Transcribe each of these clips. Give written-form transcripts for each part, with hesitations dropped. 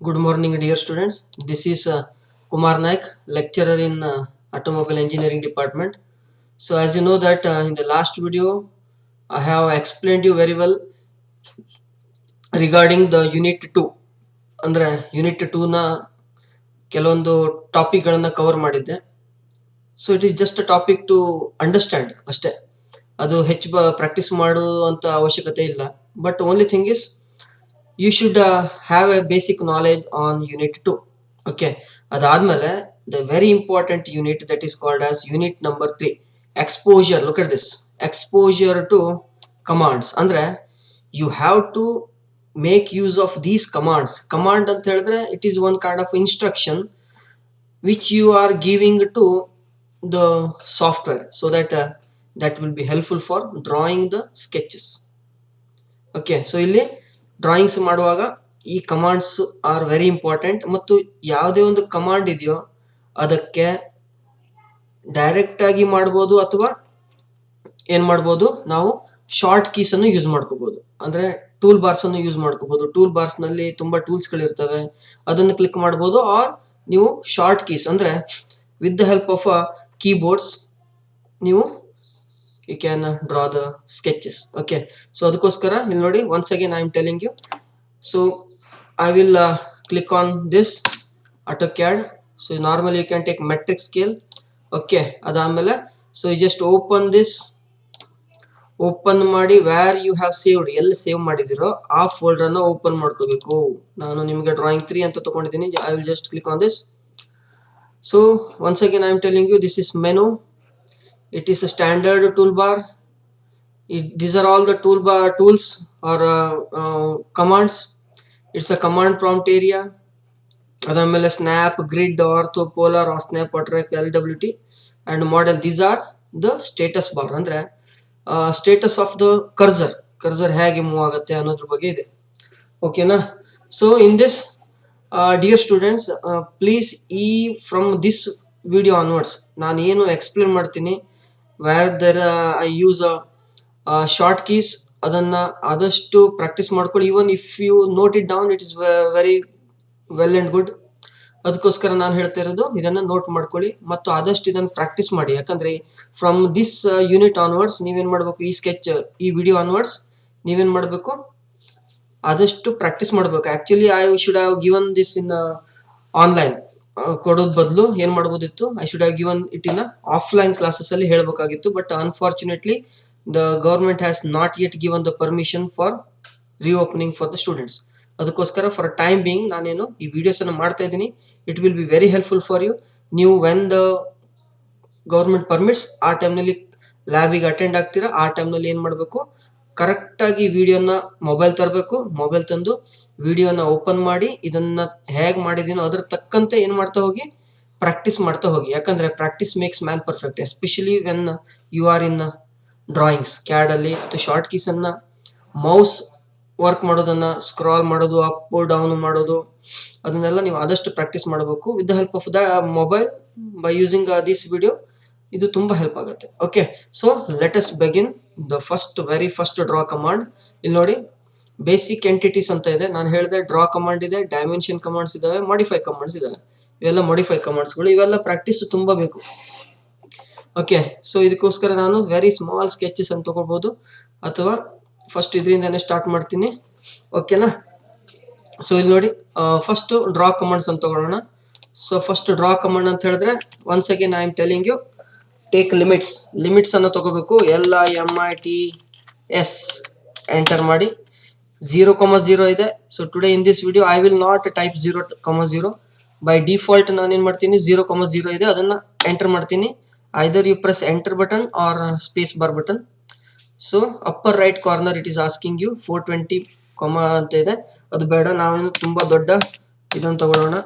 Good morning, dear students. This is Kumar Naik, lecturer in Automobile Engineering Department. So, as you know that in the last video, I have explained you very well regarding the Unit 2. ಅಂದ್ರೆ unit 2 ನ ಕೆಲವೊಂದು topic ಗಳನ್ನ cover ಮಾಡಿದ್ದೆ. So it is just a topic to understand ಅಷ್ಟೇ. ಅದು ಹೆಚ್ಚು practice ಮಾಡುವಂತ ಅವಶ್ಯಕತೆ ಇಲ್ಲ. But only thing is you should have a basic knowledge on unit 2. Okay, ಅದಾದ್ಮೇಲೆ the very important unit that is called as unit number 3, exposure. Look at this, exposure to commands. ಅಂದ್ರೆ you have to make use of these commands. Command ಅಂತ ಹೇಳಿದ್ರೆ it is one kind of instruction which you are giving to the software so that that will be helpful for drawing the sketches. Okay, so ಇಲ್ಲಿ drawings ಮಾಡುವಾಗ ಈ commands are very important. ಮತ್ತು ಯಾವುದೇ ಒಂದು command ಇದೆಯೋ ಅದಕ್ಕೆ direct ಆಗಿ ಮಾಡ್ಬೋದು ಅಥವಾ ಏನ್ ಮಾಡ್ಬೋದು, ನಾವು ಶಾರ್ಟ್ ಕೀಸ್ ಅನ್ನು ಯೂಸ್ ಮಾಡ್ಕೋಬಹುದು. ಅಂದ್ರೆ ಟೂಲ್ ಬಾರ್ಸ್ ಅನ್ನು ಯೂಸ್ ಮಾಡ್ಕೋಬಹುದು. ಟೂಲ್ ಬಾರ್ಸ್ ನಲ್ಲಿ ತುಂಬಾ ಟೂಲ್ಸ್ ಗಳಿರ್ತವೆ, ಅದನ್ನು ಕ್ಲಿಕ್ ಮಾಡಬಹುದು. ಆರ್ ನೀವು ಶಾರ್ಟ್ ಕೀಸ್ ಅಂದ್ರೆ with the help of keyboards ನೀವು you can draw the sketches. Okay, so ಅದಕ್ಕೋಸ್ಕರ ಇಲ್ಲಿ ನೋಡಿ, once again I am telling you. So I will click on this AutoCAD. So normally you can take metric scale. Okay, ಅದಾದ್ಮೇಲೆ so you just open ಮಾಡಿ where you have saved, ಎಲ್ಲಿ save ಮಾಡಿದಿರೋ ಆ folder ಅನ್ನ open ಮಾಡ್ಕೋಬೇಕು. ನಾನು ನಿಮಗೆ drawing 3 ಅಂತ ತಗೊಂಡಿದ್ದೀನಿ. I will just click on this. So once again I am telling you, this is menu. It is a standard tool bar. These are all the tools or commands. It's a command prompt area. ಅದಾದ್ಮೇಲೆ snap, grid, ortho, polar, snap, track, LWT and model. These are the status bar. ಅಂದ್ರೆ status of the cursor ಹೇಗೆ move ಆಗುತ್ತೆ ಅನ್ನೋದ್ರ ಬಗ್ಗೆ ಇದೆ. ಓಕೆನಾ? So in this dear students, please from this video onwards ನಾನು ಏನು ಎಕ್ಸ್ಪ್ಲೇನ್ ಮಾಡ್ತೀನಿ, where there I use short keys, ಅದನ್ನ ಆದಷ್ಟು ಪ್ರಾಕ್ಟೀಸ್ ಮಾಡ್ಕೊಳ್ಳಿ. Even if you note it down, it is very well and good. ಅದಕ್ಕೋಸ್ಕರ ನಾನು ಹೇಳ್ತಾ ಇರೋದು, ಇದನ್ನ ನೋಟ್ ಮಾಡ್ಕೊಳ್ಳಿ ಮತ್ತು ಆದಷ್ಟು ಇದನ್ನ ಪ್ರಾಕ್ಟೀಸ್ ಮಾಡಿ. ಯಾಕಂದ್ರೆ ಫ್ರಮ್ ದಿಸ್ ಯೂನಿಟ್ ಆನ್ವರ್ಡ್ಸ್ ನೀವೇನ್ ಮಾಡ್ಬೇಕು, ಈ ವಿಡಿಯೋ ಆನ್ವರ್ಡ್ಸ್ ನೀವೇನ್ ಮಾಡ್ಬೇಕು, ಆದಷ್ಟು ಪ್ರಾಕ್ಟೀಸ್ ಮಾಡ್ಬೇಕು. Actually I should have given this in online. ಕೊಡೋದ್ ಬದಲು ಏನ್ ಮಾಡ್ಬೋದಿತ್ತು, I should have given it in offline classes ಅಲ್ಲಿ ಹೇಳ್ಬೇಕಾಗಿತ್ತು. But unfortunately the government has not yet given the permission for reopening for the students. ಅದಕ್ಕೋಸ್ಕರ for time being ನಾನೇನು ಈ videos ಅನ್ನು ಮಾಡ್ತಾ ಇದ್ದೀನಿ. It will be very helpful for you. ನೀವು when the government permits ಆ ಟೈಮ್ನಲ್ಲಿ ಲ್ಯಾಬಿಗೆ ಅಟೆಂಡ್ ಆಗ್ತೀರಾ, ಆ ಟೈಮ್ನಲ್ಲಿ ಏನ್ ಮಾಡಬೇಕು, ಕರೆಕ್ಟ್ ಆಗಿ ವಿಡಿಯೋನ ಮೊಬೈಲ್ ತರಬೇಕು. ಮೊಬೈಲ್ ತಂದು ವಿಡಿಯೋನ ಓಪನ್ ಮಾಡಿ ಇದನ್ನ ಹೇಗ್ ಮಾಡಿದೀನೋ ಅದ್ರ ತಕ್ಕಂತೆ ಏನ್ ಮಾಡ್ತಾ ಹೋಗಿ, ಪ್ರಾಕ್ಟೀಸ್ ಮಾಡ್ತಾ ಹೋಗಿ. ಯಾಕಂದ್ರೆ practice makes man perfect, especially when you are in drawings CAD ಅಲ್ಲಿ. ಅಥವಾ ಶಾರ್ಟ್ ಕೀಸ್ ಅನ್ನ, ಮೌಸ್ ವರ್ಕ್ ಮಾಡೋದನ್ನ, ಸ್ಕ್ರಾಲ್ ಮಾಡೋದು, ಅಪ್ ಡೌನ್ ಮಾಡೋದು, ಅದನ್ನೆಲ್ಲ ನೀವು ಆದಷ್ಟು ಪ್ರಾಕ್ಟೀಸ್ ಮಾಡಬೇಕು with the help of the mobile. By using this video ಇದು ತುಂಬಾ ಹೆಲ್ಪ್ ಆಗುತ್ತೆ. Okay, so let us begin the very first draw command. ಇಲ್ಲಿ ನೋಡಿ, ಬೇಸಿಕ್ ಎಂಟಿಟೀಸ್ ಅಂತ ಇದೆ. ನಾನು ಹೇಳಿದೆ ಡ್ರಾ ಕಮಾಂಡ್ ಇದೆ, ಡೈಮೆನ್ಷನ್ ಕಮಾಂಡ್ಸ್ ಇದಾವೆ, ಮಾಡಿಫೈ ಕಮಾಂಡ್ಸ್ ಇದಾವೆ. ಇವೆಲ್ಲ ಮಾಡಿಫೈ ಕಮಾಂಡ್ಸ್ಗಳು. ಇವೆಲ್ಲ ಪ್ರಾಕ್ಟೀಸ್ ತುಂಬಾ ಬೇಕು. ಓಕೆ, ಸೊ ಇದಕ್ಕೋಸ್ಕರ ನಾನು ವೆರಿ ಸ್ಮಾಲ್ ಸ್ಕೆಚಸ್ ಅಂತ ತಗೋಬಹುದು, ಅಥವಾ ಫಸ್ಟ್ ಇದರಿಂದಾನೆ ಸ್ಟಾರ್ಟ್ ಮಾಡ್ತೀನಿ. ಓಕೆನಾ? ಸೊ ಇಲ್ಲಿ ನೋಡಿ, ಫಸ್ಟ್ ಡ್ರಾ ಕಮಾಂಡ್ಸ್ ಅಂತ ತಗೊಳ್ಳೋಣ. ಸೊ ಫಸ್ಟ್ ಡ್ರಾ ಕಮಾಂಡ್ ಅಂತ ಹೇಳಿದ್ರೆ, once again I am telling you, take limits ಅನ್ನು ತಗೋಬೇಕು. LIMITS ಎಂಟರ್ ಮಾಡಿ. 0,0 ಇದೆ. So today in this video I will not type 0,0. By default ನಾನು ಏನ್ ಮಾಡ್ತೀನಿ, 0,0 ಇದೆ, ಅದನ್ನ ಎಂಟರ್ ಮಾಡ್ತೀನಿ. either you press enter button or space bar button. So upper right corner it is asking you 420 comma ಅಂತ ಇದೆ, ಅದು ಬೇಡ. ನಾವೇನು ತುಂಬಾ ದೊಡ್ಡ ಇದನ್ನ ತಗೊಳ್ಳೋಣ.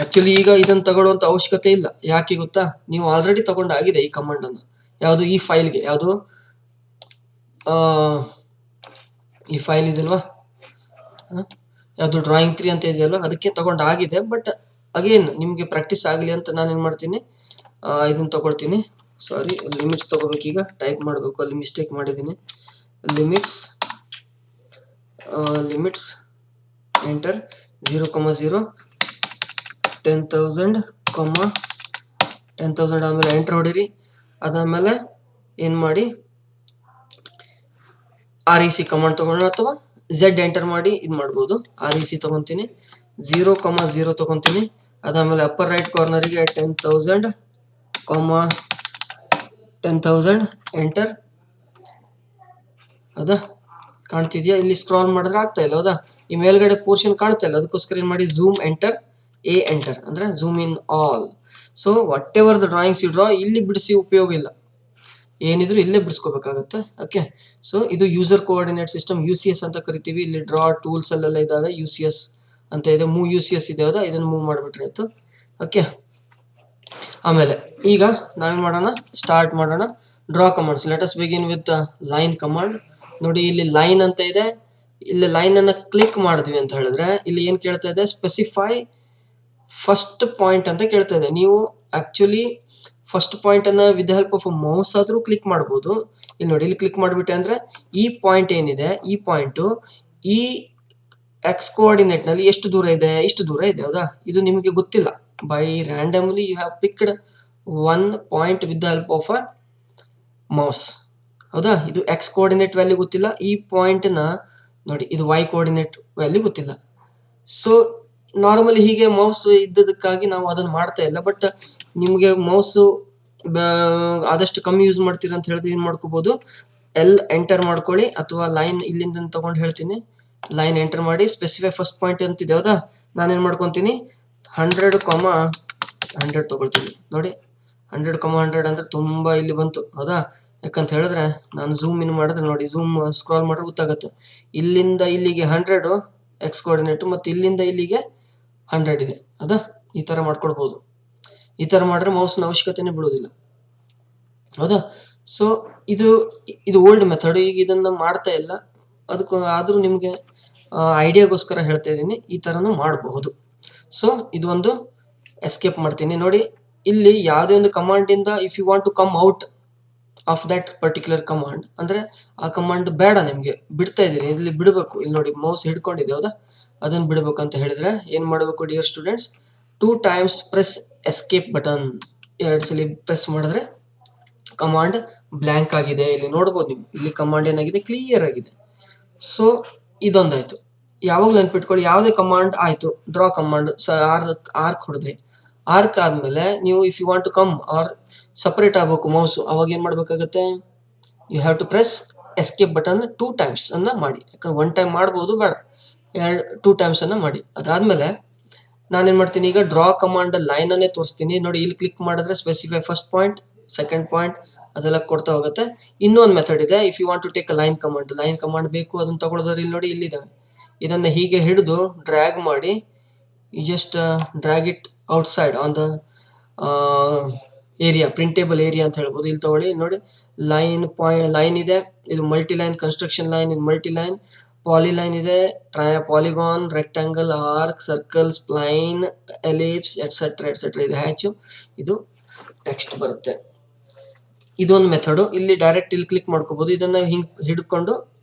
ಆಕ್ಚುಲಿ ಈಗ ಇದನ್ನ ತಗೊಳ್ಳುವಂತ ಅವಶ್ಯಕತೆ ಇಲ್ಲ. ಯಾಕೆ ಗೊತ್ತಾ, ನೀವು ಆಲ್ರೆಡಿ ತಗೊಂಡಾಗಿದೆ ಈ ಕಮಾಂಡ್ ಅನ್ನು. ಯಾವುದು, ಈ ಫೈಲ್ಗೆ, ಯಾವುದು ಈ ಫೈಲ್ ಇದಲ್ವಾ, ಯಾವುದು ಡ್ರಾಯಿಂಗ್ 3 ಅಂತ ಇದೆಯಲ್ವಾ, ಅದಕ್ಕೆ ತಗೊಂಡಾಗಿದೆ. ಬಟ್ ಅಗೇನ್ ನಿಮ್ಗೆ ಪ್ರಾಕ್ಟೀಸ್ ಆಗಲಿ ಅಂತ ನಾನು ಏನ್ ಮಾಡ್ತೀನಿ, ಇದನ್ನ ತಗೊಳ್ತೀನಿ. ಸಾರಿ, ಲಿಮಿಟ್ಸ್ ತಗೋಬೇಕು. ಈಗ ಟೈಪ್ ಮಾಡಬೇಕು, ಅಲ್ಲಿ ಮಿಸ್ಟೇಕ್ ಮಾಡಿದ್ದೀನಿ. ಲಿಮಿಟ್ಸ್ ಎಂಟರ್ 0,0 10,000 10,000 ಆಮೇಲೆ ಎಂಟರ್ ಹೊಡಿರಿ. ಅದಾದ್ಮೇಲೆ ಏನು ಮಾಡಿ REC ಕಮಾಂಡ್ ತಗೊಂಡು ಅಥವಾ Z ಎಂಟರ್ ಮಾಡಿ ಇದು ಮಾಡ್ಬೋದು. REC ತಗೊಂತೀನಿ, 0,0 ತಗೊಂತೀನಿ. ಅದಾದ್ಮೇಲೆ ಅಪ್ಪರ್ ರೈಟ್ ಕಾರ್ನರಿಗೆ 10,000 ಎಂಟರ್. ಹೌದಾ, ಕಾಣ್ತಿದ್ಯಾ? ಇಲ್ಲಿ ಸ್ಕ್ರಾಲ್ ಮಾಡಿದ್ರೆ ಆಗ್ತಾ ಇಲ್ಲ. ಹೌದಾ, ಈ ಮೇಲ್ಗಡೆ ಪೋರ್ಷನ್ ಕಾಣ್ತಾ ಇಲ್ಲ, ಅದಕ್ಕೋಸ್ಕರ ಏನು ಮಾಡಿ ಝೂಮ್ ಎಂಟರ್, A ಎಂಟರ್ ಅಂದ್ರೆ zoom in all. So whatever the drawings you draw, ಇಲ್ಲಿ ಬಿಡಿಸಿ ಉಪಯೋಗ ಇಲ್ಲ, ಏನಿದ್ರು ಇಲ್ಲೇ ಬಿಡಿಸ್ಕೋಬೇಕಾಗತ್ತೆ. ಓಕೆ, ಸೊ ಇದು ಯೂಸರ್ ಕೋಆರ್ಡಿನೇಟ್ ಸಿಸ್ಟಮ್, UCS ಅಂತ ಕರಿತೀವಿ. ಇಲ್ಲಿ ಡ್ರಾ ಟೂಲ್ಸ್ ಅಲ್ಲೆಲ್ಲ ಇದಾವೆ, UCS ಅಂತ ಇದೆ, ಮೂವ್ UCS ಇದೆ. ಹೌದಾ, ಇದನ್ನು ಮೂವ್ ಮಾಡಿಬಿಟ್ರೆ ಆಯ್ತು. ಓಕೆ, ಆಮೇಲೆ ಈಗ ನಾವೇನ್ ಮಾಡೋಣ, ಸ್ಟಾರ್ಟ್ ಮಾಡೋಣ. Draw commands. Let us begin with line command. ನೋಡಿ, ಇಲ್ಲಿ ಲೈನ್ ಅಂತ ಇದೆ. ಇಲ್ಲಿ ಲೈನ್ ಅನ್ನ ಕ್ಲಿಕ್ ಮಾಡಿದ್ವಿ ಅಂತ ಹೇಳಿದ್ರೆ ಇಲ್ಲಿ ಏನ್ ಕೇಳ್ತಾ ಇದೆ, ಸ್ಪೆಸಿಫೈ ಫಸ್ಟ್ ಪಾಯಿಂಟ್ ಅಂತ ಕೇಳ್ತಾ ಇದೆ. ನೀವು ಆಕ್ಚುಲಿ ಫಸ್ಟ್ ಪಾಯಿಂಟ್ ಅನ್ನ ವಿತ್ ಹೆಲ್ಪ್ ಆಫ್ ಮೌಸ್ ಆದ್ರೂ ಕ್ಲಿಕ್ ಮಾಡಬಹುದು. ಇಲ್ಲಿ ನೋಡಿ, ಇಲ್ಲಿ ಕ್ಲಿಕ್ ಮಾಡಿಬಿಟ್ಟೆ ಅಂದ್ರೆ ಈ ಪಾಯಿಂಟ್ ಏನಿದೆ, ಈ ಪಾಯಿಂಟ್ ಈ ಎಕ್ಸ್ ಕೋಆರ್ಡಿನೇಟ್ ನಲ್ಲಿ ಎಷ್ಟು ದೂರ ಇದೆ, ಇಷ್ಟು ದೂರ ಇದೆ. ಹೌದಾ, ಇದು ನಿಮಗೆ ಗೊತ್ತಿಲ್ಲ. By randomly you have picked one point with the help of a mouse. ಹೌದಾ, ಇದು ಎಕ್ಸ್ ಕೋಆರ್ಡಿನೇಟ್ ವ್ಯಾಲ್ಯೂ ಗೊತ್ತಿಲ್ಲ. ಈ ಪಾಯಿಂಟ್ ನ ನೋಡಿ, ಇದು ವೈ ಕೋಆರ್ಡಿನೇಟ್ ವ್ಯಾಲ್ಯೂ ಗೊತ್ತಿಲ್ಲ. ಸೊ ನಾರ್ಮಲಿ ಹೀಗೆ ಮೌಸ್ ಇದ್ದದಕ್ಕಾಗಿ ನಾವು ಅದನ್ನ ಮಾಡ್ತಾ ಇಲ್ಲ. ಬಟ್ ನಿಮ್ಗೆ ಮೌಸ್ ಆದಷ್ಟು ಕಮ್ಮಿ ಯೂಸ್ ಮಾಡ್ತೀರಾ ಅಂತ ಹೇಳಿದ್ರೆ ಏನ್ ಮಾಡ್ಕೋಬಹುದು, ಎಲ್ ಎಂಟರ್ ಮಾಡ್ಕೊಳ್ಳಿ, ಅಥವಾ ಲೈನ್ ಇಲ್ಲಿಂದ ತಗೊಂಡು ಹೇಳ್ತೀನಿ, ಲೈನ್ ಎಂಟರ್ ಮಾಡಿ ಸ್ಪೆಸಿಫೈ ಫಸ್ಟ್ ಪಾಯಿಂಟ್ ಅಂತಿದೆ. ಹೌದಾ, ನಾನೇನ್ ಮಾಡ್ಕೊಂತೀನಿ 100,100 ತಗೊಳ್ತೀನಿ. ನೋಡಿ, 100,100 ಅಂದ್ರೆ ತುಂಬಾ ಇಲ್ಲಿ ಬಂತು. ಹೌದಾ, ಯಾಕಂತ ಹೇಳಿದ್ರೆ ನಾನು ಝೂಮ್ ಇನ್ ಮಾಡಿದ್ರೆ ನೋಡಿ, ಝೂಮ್ ಸ್ಕ್ರಾಲ್ ಮಾಡಿದ್ರೆ ಗೊತ್ತಾಗುತ್ತೆ. ಇಲ್ಲಿಂದ ಇಲ್ಲಿಗೆ 100 ಎಕ್ಸ್ ಕೋಆರ್ಡಿನೇಟ್, ಮತ್ತು ಇಲ್ಲಿಂದ ಇಲ್ಲಿಗೆ 100 ಇದೆ. ಹೌದಾ, ಈ ತರ ಮಾಡ್ಕೊಳ್ಬಹುದು. ಈ ತರ ಮಾಡಿದ್ರೆ ಮೌಸ್ನ ಅವಶ್ಯಕತೆನೇ ಬೀಳೋದಿಲ್ಲ. ಹೌದಾ, ಸೊ ಇದು ಓಲ್ಡ್ ಮೆಥಡ್. ಈಗ ಇದನ್ನ ಮಾಡ್ತಾ ಇಲ್ಲ, ಅದಕ್ಕೂ ಆದ್ರೂ ನಿಮ್ಗೆ ಐಡಿಯಾಗೋಸ್ಕರ ಹೇಳ್ತಾ ಇದ್ದೀನಿ, ಈ ತರನು ಮಾಡಬಹುದು. ಸೊ ಇದು ಒಂದು ಎಸ್ಕೇಪ್ ಮಾಡ್ತೀನಿ. ನೋಡಿ, ಇಲ್ಲಿ ಯಾವುದೇ ಒಂದು ಕಮಾಂಡ್ ಇಂದ if you want to come out of that particular command, ಅಂದ್ರೆ ಆ ಕಮಾಂಡ್ ಬೇಡ ನಿಮ್ಗೆ, ಬಿಡ್ತಾ ಇದೀನಿ, ಇಲ್ಲಿ ಬಿಡಬೇಕು. ಇಲ್ಲಿ ನೋಡಿ, ಮೌಸ್ ಹಿಡ್ಕೊಂಡಿದೆ. ಹೌದಾ, ಅದನ್ನ ಬಿಡಬೇಕು ಅಂತ ಹೇಳಿದ್ರೆ ಏನ್ ಮಾಡಬೇಕು dear students, 2 times press escape button. 2 ಸಲ ಪ್ರೆಸ್ ಮಾಡಿದ್ರೆ ಕಮಾಂಡ್ ಬ್ಲಾಂಕ್ ಆಗಿದೆ. ಇಲ್ಲಿ ನೋಡ್ಬೋದು ನೀವು, ಇಲ್ಲಿ ಕಮಾಂಡ್ ಏನಾಗಿದೆ, ಕ್ಲಿಯರ್ ಆಗಿದೆ. ಸೊ ಇದೊಂದಾಯ್ತು. ಯಾವಾಗ್ಲೂ ನೆನ್ಪಿಟ್ಕೊಳ್ಳಿ, ಯಾವುದೇ ಕಮಾಂಡ್ ಆಯ್ತು, ಡ್ರಾ ಕಮಾಂಡ್ ಆರ್ಕ್ ಹೊಡೆದ್ರಿ, ಆರ್ಕ್ ಆದ್ಮೇಲೆ ನೀವು if you want to come or separate ಆಗ್ಬೇಕು ಮೌಸ್, ಅವಾಗ ಏನ್ ಮಾಡ್ಬೇಕಾಗತ್ತೆ, you have to press escape button 2 times ಅನ್ನ ಮಾಡಿ. ಯಾಕಂದ್ರೆ 1 time ಮಾಡ್ಬೋದು, ಬೇಡ 2 times ಅನ್ನ ಮಾಡಿ. ಅದಾದ್ಮೇಲೆ ನಾನೇನ್ ಮಾಡ್ತೀನಿ, ಈಗ ಡ್ರಾ ಕಮಾಂಡ್ ಲೈನ್ ಅನ್ನೇ ತೋರಿಸ್ತೀನಿ. ನೋಡಿ, ಇಲ್ಲಿ ಕ್ಲಿಕ್ ಮಾಡಿದ್ರೆ specify first point, second point ಅದೆಲ್ಲ ಕೊಡ್ತಾ ಹೋಗುತ್ತೆ. ಇನ್ನೊಂದು ಮೆಥಡ್ ಇದೆ, if you want to take a line command ಬೇಕು ಅದನ್ನ ತಗೊಳ್ಳೋದ್ರೆ ಇಲ್ಲಿ ನೋಡಿ, ಇಲ್ಲಿದ್ದಾವೆ. ಇದನ್ನ ಹೀಗೆ ಹಿಡಿದು ಡ್ರ್ಯಾಗ್ ಮಾಡಿ, you just drag it outside on the area, printable area ಅಂತ ಹೇಳ್ಬೋದು. ಇಲ್ಲಿ ತಗೊಳ್ಳಿ, ನೋಡಿ, ಲೈನ್ ಇದೆ, ಇದು ಮಲ್ಟಿ ಲೈನ್ ಕನ್ಸ್ಟ್ರಕ್ಷನ್ ಲೈನ್, ಇದು ಮಲ್ಟಿ ಲೈನ್ ಪಾಲಿಲೈನ್ ಇದೆ, polygon, rectangle, arc, circle, spline, ellipse, etcetera ಇದು ಹ್ಯಾಚ್, ಇದು ಟೆಕ್ಸ್ಟ್ ಬರುತ್ತೆ. ಇದೊಂದು ಮೆಥಡ್. ಇಲ್ಲಿ ಡೈರೆಕ್ಟ್ ಇಲ್ಲಿ ಕ್ಲಿಕ್ ಮಾಡ್ಕೋಬಹುದು. ಇದನ್ನ ಹಿಂಗ್ ಹಿಡ್ಕೊಂಡು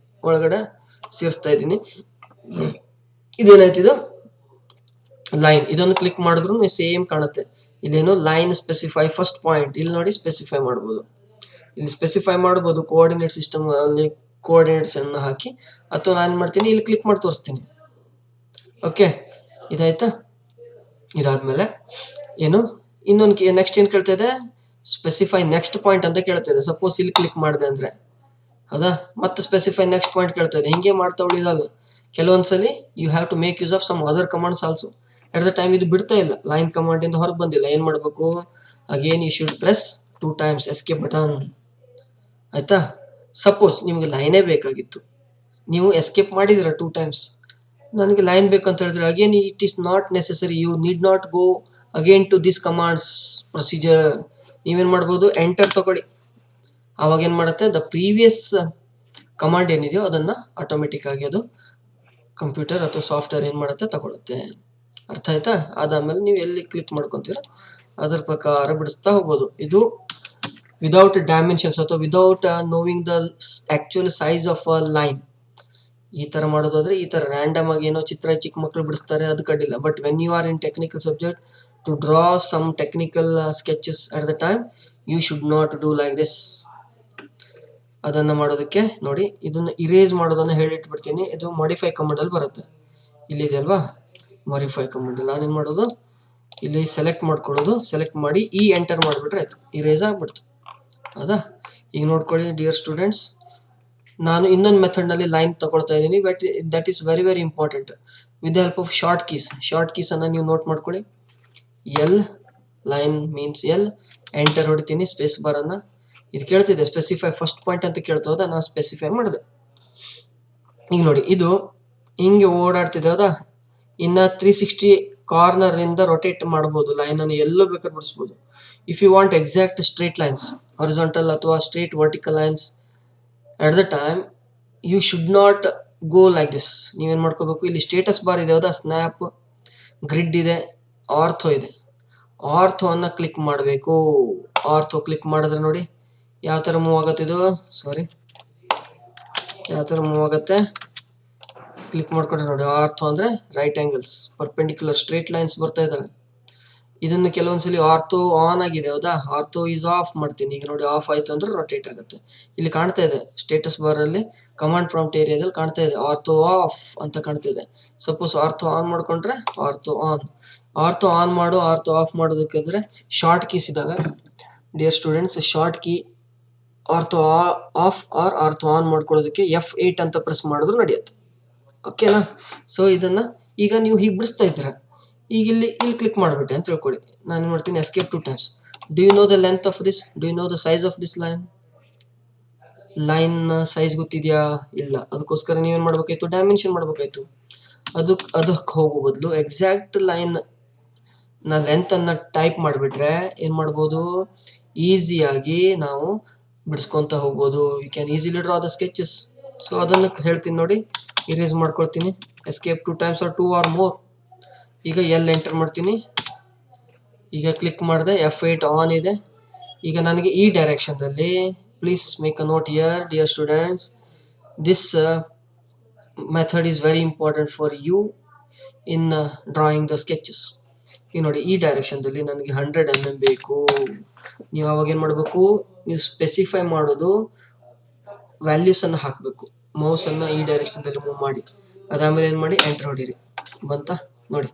ಒಳಗಡೆ ಸೇರಿಸ್ತಾ ಇದ್ದೀನಿ. ಇದೇನಾಯ್ತಿದು ಲೈನ್, ಇದನ್ನು ಕ್ಲಿಕ್ ಮಾಡಿದ್ರು ಸೇಮ್ ಕಾಣುತ್ತೆ. ಇಲ್ಲೇನು ಲೈನ್ ಸ್ಪೆಸಿಫೈ ಫಸ್ಟ್ ಪಾಯಿಂಟ್, ಇಲ್ಲಿ ನೋಡಿ ಸ್ಪೆಸಿಫೈ ಮಾಡ್ಬೋದು. ಇಲ್ಲಿ ಸ್ಪೆಸಿಫೈ ಮಾಡ್ಬೋದು ಕೋಆರ್ಡಿನೇಟ್ ಸಿಸ್ಟಮ್ ಅಲ್ಲಿ ಕೋಆರ್ಡಿನೇಟ್ಸ್ ಅನ್ನು ಹಾಕಿ, ಅಥವಾ ನಾನು ಮಾಡ್ತೀನಿ ಇಲ್ಲಿ ಕ್ಲಿಕ್ ಮಾಡಿ ತೋರಿಸ್ತೀನಿ. ಓಕೆ, ಇದಾಯ್ತಾ? ಇದಾದ್ಮೇಲೆ ಏನು ಇನ್ನೊಂದು ನೆಕ್ಸ್ಟ್ ಏನ್ ಕೇಳ್ತಾ ಇದೆ, ಸ್ಪೆಸಿಫೈ ನೆಕ್ಸ್ಟ್ ಪಾಯಿಂಟ್ ಅಂತ ಕೇಳ್ತಾ ಇದೆ. ಸಪೋಸ್ ಇಲ್ಲಿ ಕ್ಲಿಕ್ ಮಾಡಿದೆ ಅಂದ್ರೆ, ಹೌದಾ, ಮತ್ತೆ ಸ್ಪೆಸಿಫೈ ನೆಕ್ಸ್ಟ್ ಪಾಯಿಂಟ್ ಕೇಳ್ತಾ ಇದೆ. ಹಿಂಗೆ ಮಾಡ್ತಾ ಉಳಿದಲ್ಲ, ಕೆಲವೊಂದ್ಸಲಿ you have to make use of some other commands also. At the time ಇದು ಬಿಡ್ತಾ ಇಲ್ಲ, ಲೈನ್ ಕಮಾಂಡ್ ಇಂದ ಹೊರಗೆ ಬಂದಿಲ್ಲ, ಏನ್ ಮಾಡ್ಬೇಕು, again you should press 2 times escape button. ಆಯ್ತಾ? ಸಪೋಸ್ ನಿಮ್ಗೆ ಲೈನೇ ಬೇಕಾಗಿತ್ತು, ನೀವು ಎಸ್ಕೇಪ್ ಮಾಡಿದಿರ 2 times, ನನಗೆ ಲೈನ್ ಬೇಕಂತ ಹೇಳಿದ್ರೆ again it is not necessary, you need not go again to this commands procedure. ನೀವೇನ್ ಮಾಡ್ಬೋದು, ಎಂಟರ್ ತಗೊಳ್ಳಿ, ಅವಾಗ ಏನ್ ಮಾಡುತ್ತೆ, ದ ಪ್ರೀವಿಯಸ್ ಕಮಾಂಡ್ ಏನಿದೆಯೋ ಅದನ್ನ ಆಟೋಮೆಟಿಕ್ ಆಗಿ ಅದು ಕಂಪ್ಯೂಟರ್ ಅಥವಾ ಸಾಫ್ಟ್ವೇರ್ ಏನ್ ಮಾಡುತ್ತೆ, ತಗೊಳುತ್ತೆ. ಅರ್ಥ ಆಯ್ತಾ? ಅದಾದ್ಮೇಲೆ ನೀವು ಎಲ್ಲಿ ಕ್ಲಿಕ್ ಮಾಡ್ಕೊಂತೀರ ಅದ್ರ ಪ್ರಕಾರ ಬಿಡಿಸ್ತಾ ಹೋಗ್ಬೋದು. ಇದು ವಿದೌಟ್ ಡೈಮೆನ್ಷನ್ಸ್ ಅಥವಾ without knowing the actual size of a line. ಈ ತರ ಮಾಡೋದಾದ್ರೆ ಈ ತರ ರ್ಯಾಂಡಮ್ ಆಗಿ ಏನೋ ಚಿತ್ರ ಚಿಕ್ಕ ಮಕ್ಕಳು ಬಿಡಿಸ್ತಾರೆ ಅದು ಕಡ್ಡಿಲ್ಲ. But when you are in technical subject to draw some technical sketches at the time you should not do like this. ಅದನ್ನ ಮಾಡೋದಕ್ಕೆ ನೋಡಿ, ಇದನ್ನ ಇರೇಸ್ ಮಾಡೋದನ್ನ ಹೇಳಿಟ್ಬಿಡ್ತೀನಿ. ಇದು ಮಾಡಿಫೈ ಕಮಾಂಡ್ ಅಲ್ಲಿ ಬರುತ್ತೆ, ಇಲ್ಲಿದೆ ಅಲ್ವಾ ಮಾಡಿಫೈ ಕಮಾಂಡ್. ನಾನೇನ್ ಮಾಡೋದು, ಇಲ್ಲಿ ಸೆಲೆಕ್ಟ್ ಮಾಡ್ಕೊಳ್ಳೋದು, ಸೆಲೆಕ್ಟ್ ಮಾಡಿ ಎಂಟರ್ ಮಾಡಿಬಿಟ್ರೆ ಆಯ್ತು, ಇರೇಸ್ ಆಗ್ಬಿಡ್ತು. ಹೌದಾ? ಈಗ ನೋಡ್ಕೊಳ್ಳಿ ಡಿಯರ್ ಸ್ಟೂಡೆಂಟ್ಸ್, ನಾನು ಇನ್ನೊಂದು ಮೆಥಡ್ ನಲ್ಲಿ ಲೈನ್ ತಗೊಳ್ತಾ ಇದ್ದೀನಿ. But that is very very important. With the help of short keys ಅನ್ನ ನೀವು ನೋಟ್ ಮಾಡ್ಕೊಳ್ಳಿ. L line means L, enter ಹೊಡಿತೀನಿ, ಸ್ಪೇಸ್ ಬಾರ್ ಅನ್ನ. ಇದು ಕೇಳ್ತಿದೆ ಸ್ಪೆಸಿಫೈ ಫಸ್ಟ್ ಪಾಯಿಂಟ್ ಅಂತ ಕೇಳ್ತಾ ಹೋದ, ನಾನು ಸ್ಪೆಸಿಫೈ ಮಾಡಿದೆ. ಈಗ ನೋಡಿ ಇದು ಹಿಂಗೆ ಓಡಾಡ್ತಿದೆ ಹೌದಾ. ಇನ್ನ 360 ಕಾರ್ನರ್ ಇಂದ ರೊಟೇಟ್ ಮಾಡಬಹುದು, ಲೈನ್ ಅನ್ನು ಎಲ್ಲೋ ಬೇಕಾದ್ರೆ ಬಿಡಿಸಬಹುದು. If you want exact straight lines, horizontal ಅಥವಾ straight vertical lines at the time you should not go like this. ನೀವೇನ್ ಮಾಡ್ಕೋಬೇಕು, ಇಲ್ಲಿ ಸ್ಟೇಟಸ್ ಬಾರ್ ಇದೆ ಹೌದಾ, ಸ್ನ್ಯಾಪ್, ಗ್ರಿಡ್ ಇದೆ, ಆರ್ಥೋ ಇದೆ. ಆರ್ಥೋ ಅನ್ನ ಕ್ಲಿಕ್ ಮಾಡಬೇಕು. ಆರ್ಥೋ ಕ್ಲಿಕ್ ಮಾಡಿದ್ರೆ ನೋಡಿ ಯಾವ ತರ ಮೂವ್ ಆಗತ್ತೆ ಇದು. ಸಾರಿ, ಯಾವ ತರ ಮೂವ್ ಆಗತ್ತೆ ಕ್ಲಿಕ್ ಮಾಡ್ಕೊಂಡ್ರೆ ನೋಡಿ. ಆರ್ಥೋ ಅಂದ್ರೆ right angles, perpendicular straight lines ಬರ್ತಾ ಇದಾವೆ. ಇದನ್ನು ಕೆಲವೊಂದ್ಸಲಿ ಆರ್ಥೋ ಆನ್ ಆಗಿದೆ ಹೌದಾ, ಆರ್ಥೋ ಈಸ್ ಆಫ್ ಮಾಡ್ತೀನಿ. ಈಗ ನೋಡಿ ಆಫ್ ಆಯ್ತು ಅಂದ್ರೆ ರೊಟೇಟ್ ಆಗುತ್ತೆ. ಇಲ್ಲಿ ಕಾಣ್ತಾ ಇದೆ ಸ್ಟೇಟಸ್ ಬಾರ್ ಅಲ್ಲಿ, ಕಮಾಂಡ್ ಪ್ರಾಂಪ್ಟ್ ಏರಿಯಾದಲ್ಲಿ ಕಾಣ್ತಾ ಇದೆ ಆರ್ಥೋ ಆಫ್ ಅಂತ ಕಾಣ್ತಾ ಇದೆ. ಸಪೋಸ್ ಆರ್ಥೋ ಆನ್ ಮಾಡ್ಕೊಂಡ್ರೆ ಆರ್ಥೋ ಆನ್. ಆರ್ಥೋ ಆನ್ ಮಾಡು, ಆರ್ಥೋ ಆಫ್ ಮಾಡೋದಕ್ಕಾದ್ರೆ ಶಾರ್ಟ್ ಕೀಸ್ ಇದಾವೆ dear students. Short key ortho off or ortho on ಮಾಡ್ಕೊಳ್ಳೋದಕ್ಕೆ F8 ಅಂತ ಪ್ರೆಸ್ ಮಾಡಿದ್ರು ನಡೆಯುತ್ತೆ. ಓಕೆನಾ? ಸೊ ಇದನ್ನ ಈಗ ನೀವು ಹೀಗೆ ಬಿಡಿಸ್ತಾ ಇದ್ದೀರಾ, ಈಗ ಇಲ್ಲಿ ಕ್ಲಿಕ್ ಮಾಡಿಬಿಟ್ಟೆ ಅಂತ ತಿಳ್ಕೊಳ್ಳಿ. ನಾನು ಮಾಡ್ತೀನಿ escape 2 times. Do you know the length of this? Do you know the size of this line? Line size ಗೊತ್ತಿದ್ಯಾ? ಇಲ್ಲ. ಅದಕ್ಕೋಸ್ಕರ ನೀವೇನ್ ಮಾಡ್ಬೇಕಾಯ್ತು, ಡೈಮೆನ್ಷನ್ ಮಾಡ್ಬೇಕಾಯ್ತು. ಅದಕ್ಕೆ ಹೋಗೋ ಬದಲು ಎಕ್ಸಾಕ್ಟ್ ಲೈನ್ ನ ಲೆಂತ್ ಅನ್ನ ಟೈಪ್ ಮಾಡಿಬಿಟ್ರೆ ಏನ್ ಮಾಡ್ಬೋದು, ಈಸಿಯಾಗಿ ನಾವು ಬಿಡಿಸ್ಕೊಂತ ಹೋಗ್ಬೋದು. You can easily draw the sketches. So ಅದನ್ನ ಹೇಳ್ತೀನಿ ನೋಡಿ, ಇರೇಸ್ ಮಾಡ್ಕೊಳ್ತೀನಿ. Escape 2 times or 2 or more. ಈಗ ಎಲ್ ಎಂಟರ್ ಮಾಡ್ತೀನಿ. ಈಗ ಕ್ಲಿಕ್ ಮಾಡಿದೆ, F8 ಆನ್ ಇದೆ. ಈಗ ನನಗೆ ಈ ಡೈರೆಕ್ಷನ್ ದಲ್ಲಿ, please make a note here dear students, this method is very important for you in drawing the sketches. ಈಗ ನೋಡಿ ಈ ಡೈರೆಕ್ಷನ್ ದಲ್ಲಿ ನನಗೆ 100 mm ಬೇಕು. ನೀವು ಅವಾಗ ಏನ್ ಮಾಡ್ಬೇಕು, ನೀವು ಸ್ಪೆಸಿಫೈ ಮಾಡೋದು ವ್ಯಾಲ್ಯೂಸ್ ಅನ್ನ ಹಾಕ್ಬೇಕು. ಮೌಸ್ ಅನ್ನ ಈ ಡೈರೆಕ್ಷನ್ ದಲ್ಲಿ ಮೂವ್ ಮಾಡಿ, ಅದಾದ್ಮೇಲೆ ಏನ್ ಮಾಡಿ ಎಂಟರ್ ಹೊಡೀರಿ. ಬಂತ ನೋಡಿ,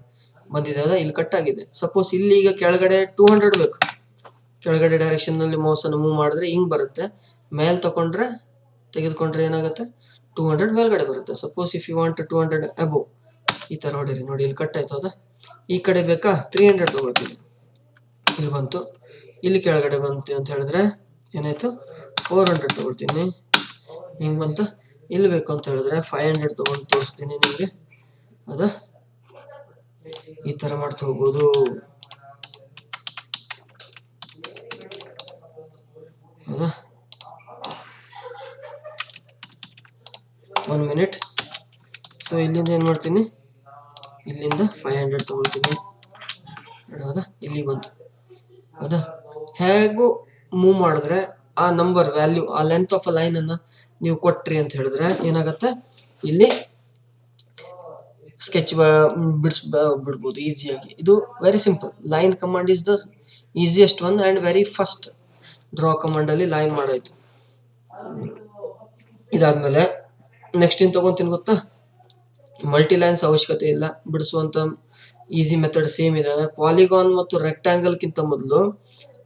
ಬಂದಿದೆ ಅದ, ಇಲ್ಲಿ ಕಟ್ ಆಗಿದೆ. ಸಪೋಸ್ ಇಲ್ಲಿ ಈಗ ಕೆಳಗಡೆ 200 ಬೇಕು, ಕೆಳಗಡೆ ಡೈರೆಕ್ಷನ್ ನಲ್ಲಿ ಮೌಸ್ ಅನ್ನು ಮೂವ್ ಮಾಡಿದ್ರೆ ಹಿಂಗ್ ಬರುತ್ತೆ. ಮೇಲ್ ತೆಗೆದುಕೊಂಡ್ರೆ ಏನಾಗುತ್ತೆ, 200 ಮೇಲ್ಗಡೆ ಬರುತ್ತೆ. ಸಪೋಸ್ ಇಫ್ ಯು ವಾಂಟ್ 200 ಅಬೋ, ಈ ತರ ಹೊಡೀರಿ. ನೋಡಿ ಇಲ್ಲಿ ಕಟ್ ಆಯ್ತು ಹೌದಾ. ಈ ಕಡೆ ಬೇಕಾ 300 ತಗೊಳ್ತೀನಿ, ಇಲ್ಲಿ ಬಂತು. ಇಲ್ಲಿ ಕೆಳಗಡೆ ಬಂತು ಅಂತ ಹೇಳಿದ್ರೆ ಏನಾಯ್ತು, 400 ತಗೊಳ್ತೀನಿ, ಹಿಂಗ್ ಬಂತ. ಇಲ್ಲಿ ಬೇಕು ಅಂತ ಹೇಳಿದ್ರೆ 500 ತಗೊಂಡು ತೋರಿಸ್ತೀನಿ ನಿಮ್ಗೆ. ಹೌದಾ, ಈ ತರ ಮಾಡ್ತಾ ಹೋಗ್ಬೋದು. ಹೌದಾ, 1 minute. ಸೊ ಇಲ್ಲಿಂದ ಏನ್ ಮಾಡ್ತೀನಿ, ಇಲ್ಲಿಂದ 500 ತಗೊಳ್ತೀನಿ. ಹೌದಾ, ಇಲ್ಲಿ ಬಂತು. ಹೌದಾ, ಹೇಗೂ ಮೂವ್ ಮಾಡಿದ್ರೆ ಆ ನಂಬರ್ ವ್ಯಾಲ್ಯೂ, ಆ ಲೆಂತ್ ಆಫ್ ಅ ಲೈನ್ ಅನ್ನ ನೀವು ಕೊಟ್ರಿ ಅಂತ ಹೇಳಿದ್ರೆ ಏನಾಗತ್ತೆ, ಇಲ್ಲಿ ಸ್ಕೆಚ್ ಬಿಡ್ಬೋದು ಈಸಿಯಾಗಿ. ಇದು very simple. Line command is the easiest one and very first. Draw command ಅಲ್ಲಿ ಲೈನ್ ಮಾಡಾಯ್ತು. ಇದಾದ್ಮೇಲೆ ನೆಕ್ಸ್ಟ್ ಏನ್ ತಗೊಂತೀನಿ ಗೊತ್ತಾ, ಮಲ್ಟಿ ಲೈನ್ಸ್ ಅವಶ್ಯಕತೆ ಇಲ್ಲ, ಬಿಡಿಸುವಂತ ಈಸಿ ಮೆಥಡ್ ಸೇಮ್ ಇದಾವೆ. ಪಾಲಿಗಾನ್ ಮತ್ತು ರೆಕ್ಟಾಂಗಲ್ ಗಿಂತ ಮೊದಲು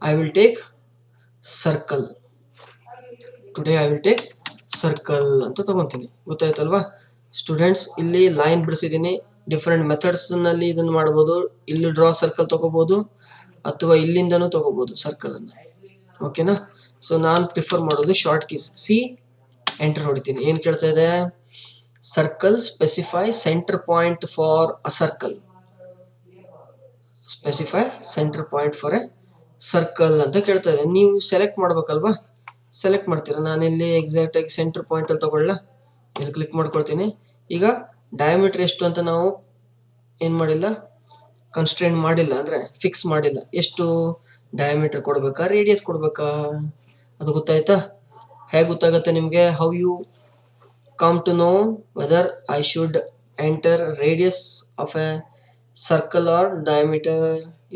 I will take circle. Today I will take circle ಅಂತ ತಗೊಂತೀನಿ. ಗೊತ್ತಾಯ್ತಲ್ವಾ ಸ್ಟೂಡೆಂಟ್ಸ್? ಇಲ್ಲಿ ಲೈನ್ ಬಿಡಿಸಿದೀನಿ. ಡಿಫರೆಂಟ್ ಮೆಥಡ್ಸ್ ನಲ್ಲಿ ಇದನ್ನ ಮಾಡಬಹುದು. ಇಲ್ಲಿ ಡ್ರಾ ಸರ್ಕಲ್ ತಗೋಬಹುದು ಅಥವಾ ಇಲ್ಲಿಂದನೂ ತಗೋಬಹುದು ಸರ್ಕಲ್ ಅನ್ನ. ಓಕೆನಾ? ಸೊ ನಾನ್ ಪ್ರಿಫರ್ ಮಾಡೋದು ಶಾರ್ಟ್ ಕೀಸ್. ಸಿ ಎಂಟರ್ ಹೊಡಿತೀನಿ. ಏನ್ ಕೇಳ್ತಾ ಇದೆ, circle specify centre point for a circle. Specify centre point for A circle ಅಂತ ಕೇಳ್ತಾ ಇದೆ. ನೀವು ಸೆಲೆಕ್ಟ್ ಮಾಡ್ಬೇಕಲ್ವಾ, ಸೆಲೆಕ್ಟ್ ಮಾಡ್ತೀರಾ. ನಾನಿಲ್ಲಿ ಎಕ್ಸಾಕ್ಟ್ ಆಗಿ ಸೆಂಟರ್ ಪಾಯಿಂಟ್ ಅಲ್ಲಿ ತಗೊಳ್ಳ, ಇಲ್ಲಿ ಕ್ಲಿಕ್ ಮಾಡ್ಕೊಳ್ತೀನಿ. ಈಗ ಡಯಾಮೀಟರ್ ಎಷ್ಟು ಅಂತ ನಾವು ಏನ್ ಮಾಡಿಲ್ಲ, ಕನ್ಸ್ಟ್ರೇಂಟ್ ಮಾಡಿಲ್ಲ, ಅಂದ್ರೆ ಫಿಕ್ಸ್ ಮಾಡಿಲ್ಲ. ಎಷ್ಟು ಡಯಾಮೀಟರ್ ಕೊಡ್ಬೇಕಾ, ರೇಡಿಯಸ್ ಕೊಡ್ಬೇಕಾ, ಅದು ಗೊತ್ತಾಯ್ತಾ? ಹೇಗೆ ಗೊತ್ತಾಗತ್ತೆ ನಿಮ್ಗೆ, how you come to know whether I should enter radius of a circle or diameter.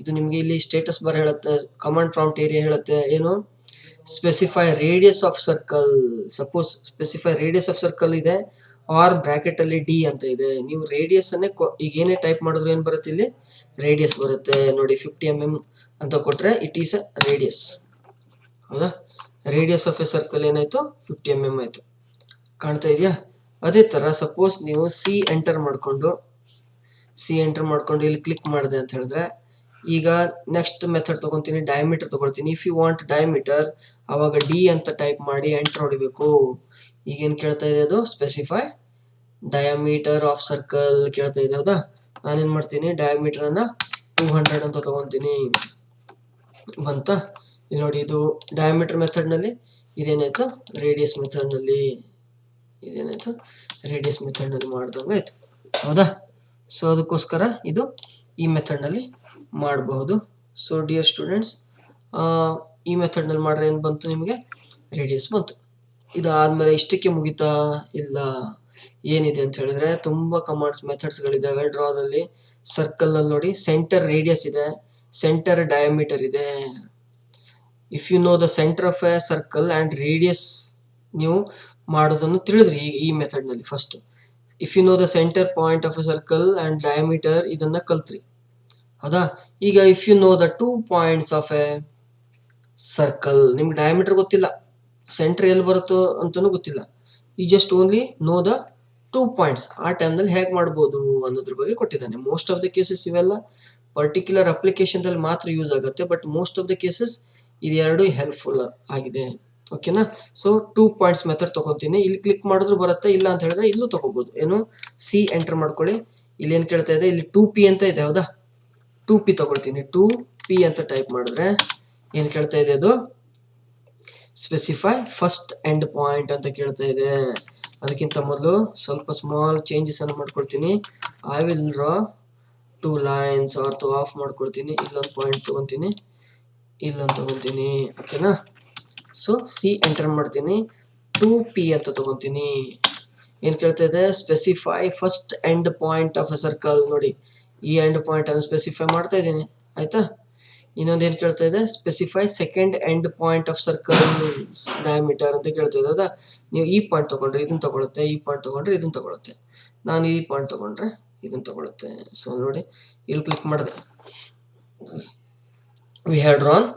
ಇದು ನಿಮಗೆ ಇಲ್ಲಿ ಸ್ಟೇಟಸ್ ಬಾರ್ ಹೇಳುತ್ತೆ, ಕಮಾಂಡ್ ಪ್ರಾಂಪ್ಟ್ ಏರಿಯಾ ಹೇಳುತ್ತೆ ಏನು, specify radius of circle. Suppose specify radius of circle ಇದೆ, ಆರ್ ಬ್ರಾಕೆಟ್ ಅಲ್ಲಿ D ಅಂತ ಇದೆ. ನೀವು ರೇಡಿಯಸ್ ಅನ್ನೇ ಈಗ ಏನೇ ಟೈಪ್ ಮಾಡಿದ್ರು ಏನ್ ಬರುತ್ತೆ, ಇಲ್ಲಿ ರೇಡಿಯಸ್ ಬರುತ್ತೆ ನೋಡಿ. 50 mm ಅಂತ ಕೊಟ್ರೆ ಇಟ್ ಈಸ್ ಅ ರೇಡಿಯಸ್. ಹೌದಾ, ರೇಡಿಯಸ್ ಆಫ್ ಎ ಸರ್ಕಲ್ ಏನಾಯ್ತು, 50 mm ಆಯ್ತು. ಕಾಣ್ತಾ ಇದೆಯಾ? ಅದೇ ತರ ಸಪೋಸ್ ನೀವು ಸಿ ಎಂಟರ್ ಮಾಡ್ಕೊಂಡು ಇಲ್ಲಿ ಕ್ಲಿಕ್ ಮಾಡಿದೆ ಅಂತ ಹೇಳಿದ್ರೆ, ಈಗ ನೆಕ್ಸ್ಟ್ ಮೆಥಡ್ ತಗೊಂತೀನಿ, ಡಯಾಮೀಟರ್ ತಗೊಳ್ತೀನಿ. ಇಫ್ ಯು ವಾಂಟ್ ಡಯಾಮೀಟರ್, ಅವಾಗ ಡಿ ಅಂತ ಟೈಪ್ ಮಾಡಿ ಎಂಟರ್ ಹೊಡಿಬೇಕು. ಈಗೇನ್ ಕೇಳ್ತಾ ಇದೆ, ಅದು ಸ್ಪೆಸಿಫೈ ಡಯಾಮೀಟರ್ ಆಫ್ ಸರ್ಕಲ್ ಕೇಳ್ತಾ ಇದೆ. ಹೌದಾ, ನಾನೇನ್ ಮಾಡ್ತೀನಿ, ಡಯಾಮೀಟರ್ ಅನ್ನ 200 ಅಂತ ತಗೊಂತೀನಿ. ಬಂತ ಇಲ್ಲಿ ನೋಡಿ, ಇದು ಡಯಾಮೀಟರ್ ಮೆಥಡ್ ನಲ್ಲಿ, ಇದೇನಾಯ್ತು ರೇಡಿಯಸ್ ಮೆಥಡ್ ನಲ್ಲಿ, ಮಾಡ್ದಂಗ ಆಯ್ತು. ಹೌದಾ, ಸೊ ಅದಕ್ಕೋಸ್ಕರ ಇದು ಈ ಮೆಥಡ್ ನಲ್ಲಿ ಮಾಡಬಹುದು. ಸೊ ಡಿಯರ್ ಸ್ಟೂಡೆಂಟ್ಸ್, ಈ ಮೆಥಡ್ ನಲ್ಲಿ ಮಾಡ್ರೆ ಏನ್ ಬಂತು, ನಿಮಗೆ ರೇಡಿಯಸ್ ಬಂತು. ಇದಾದ್ಮೇಲೆ ಇಷ್ಟಕ್ಕೆ ಮುಗಿತಾ? ಇಲ್ಲ, ಏನಿದೆ ಅಂತ ಹೇಳಿದ್ರೆ ತುಂಬಾ ಕಮಾಂಡ್ಸ್ ಮೆಥಡ್ಸ್ ಗಳಿದಾವೆ ಡ್ರಾದಲ್ಲಿ. ಸರ್ಕಲ್ ಅಲ್ಲಿ ನೋಡಿ, ಸೆಂಟರ್ ರೇಡಿಯಸ್ ಇದೆ, ಸೆಂಟರ್ ಡಯಾಮೀಟರ್ ಇದೆ. If you know the centre of a circle and radius, ನೀವು ಮಾಡೋದನ್ನು ತಿಳಿದ್ರಿ ಈ ಮೆಥಡ್ ನಲ್ಲಿ. First if you know the centre point of a circle and diameter, ಇದನ್ನ ಕಲ್ತ್ರಿ. ಹೌದಾ, ಈಗ if you know the 2 points of a circle, ನಿಮ್ಗೆ ಡಯಾಮೀಟರ್ ಗೊತ್ತಿಲ್ಲ, ಸೆಂಟರ್ ಎಲ್ಲಿ ಬರುತ್ತೋ ಅಂತಾನು ಗೊತ್ತಿಲ್ಲ, ಈ just only know the 2 points. ಆ ಟೈಮ್ ನಲ್ಲಿ ಹೇಗೆ ಮಾಡ್ಬೋದು ಅನ್ನೋದ್ರ ಬಗ್ಗೆ ಕೊಟ್ಟಿದ್ದಾನೆ. ಮೋಸ್ಟ್ ಆಫ್ ದ ಕೇಸಸ್ ಇವೆಲ್ಲ ಪರ್ಟಿಕ್ಯುಲರ್ ಅಪ್ಲಿಕೇಶನ್ ದಲ್ಲಿ ಮಾತ್ರ ಯೂಸ್ ಆಗುತ್ತೆ, but most of the cases ಇದೆರಡು ಹೆಲ್ಪ್ಫುಲ್ ಆಗಿದೆ. ಓಕೆನಾ, ಸೊ 2 ಪಾಯಿಂಟ್ಸ್ ಮೆಥಡ್ ತಗೊಂತೀನಿ. ಇಲ್ಲಿ ಕ್ಲಿಕ್ ಮಾಡಿದ್ರು ಬರುತ್ತೆ, ಇಲ್ಲ ಅಂತ ಹೇಳಿದ್ರೆ ಇಲ್ಲೂ ತಗೋಬಹುದು. ಏನು, ಸಿ ಎಂಟರ್ ಮಾಡ್ಕೊಳ್ಳಿ. ಇಲ್ಲಿ ಏನ್ ಕೇಳ್ತಾ ಇದೆ, ಇಲ್ಲಿ 2p ಅಂತ ಇದೆ. ಹೌದಾ, 2p ತಗೊಳ್ತೀನಿ. 2p ಅಂತ ಟೈಪ್ ಮಾಡಿದ್ರೆ ಏನ್ ಕೇಳ್ತಾ ಇದೆ, ಅದು ಸ್ಪೆಸಿಫೈ ಫಸ್ಟ್ ಎಂಡ್ ಪಾಯಿಂಟ್ ಅಂತ ಕೇಳ್ತಾ ಇದೆ. ಅದಕ್ಕಿಂತ ಮೊದಲು ಸ್ವಲ್ಪ ಸ್ಮಾಲ್ ಚೇಂಜಸ್ ಅನ್ನು ಮಾಡ್ಕೊಳ್ತೀನಿ. I will draw 2 lines, ortho of ಮಾಡ್ಕೊಳ್ತೀನಿ. ಇಲ್ಲೊಂದು ಪಾಯಿಂಟ್ ತಗೊಂತೀನಿ, ಇಲ್ಲೊಂದು ತಗೊಂತೀನಿ. ಓಕೆನಾ, ಸೊ ಸಿ ಎಂಟರ್ ಮಾಡ್ತೀನಿ, 2p ಅಂತ ತಗೊಂತೀನಿ. ಏನ್ ಕೇಳ್ತಾ ಇದೆ, specify first end point of a circle. ನೋಡಿ, ಈ ಎಂಡ್ ಪಾಯಿಂಟ್ ಅನ್ನು ಸ್ಪೆಸಿಫೈ ಮಾಡ್ತಾ ಇದ್ದೀನಿ. ಆಯ್ತಾ, ಇನ್ನೊಂದು ಏನ್ ಕೇಳ್ತಾ ಇದೆ, specify second end point of circle diameter ಅಂತ ಕೇಳ್ತಾ ಇದೆ. ಹೌದಾ, ನೀವು ಈ ಪಾಯಿಂಟ್ ತಗೊಂಡ್ರೆ ಇದನ್ನ ತಗೊಳುತ್ತೆ, ಈ ಪಾಯಿಂಟ್ ತಗೊಂಡ್ರೆ ಇದನ್ನ ತಗೊಳುತ್ತೆ, ನಾನು ಈ ಪಾಯಿಂಟ್ ತಗೊಂಡ್ರೆ ಇದನ್ನ ತಗೊಳುತ್ತೆ. ಸೊ ನೋಡಿ, ಇಲ್ಲಿ ಕ್ಲಿಕ್ ಮಾಡಿದೆ, ವಿ ಹ್ಯಾವ್ ಡ್ರಾನ್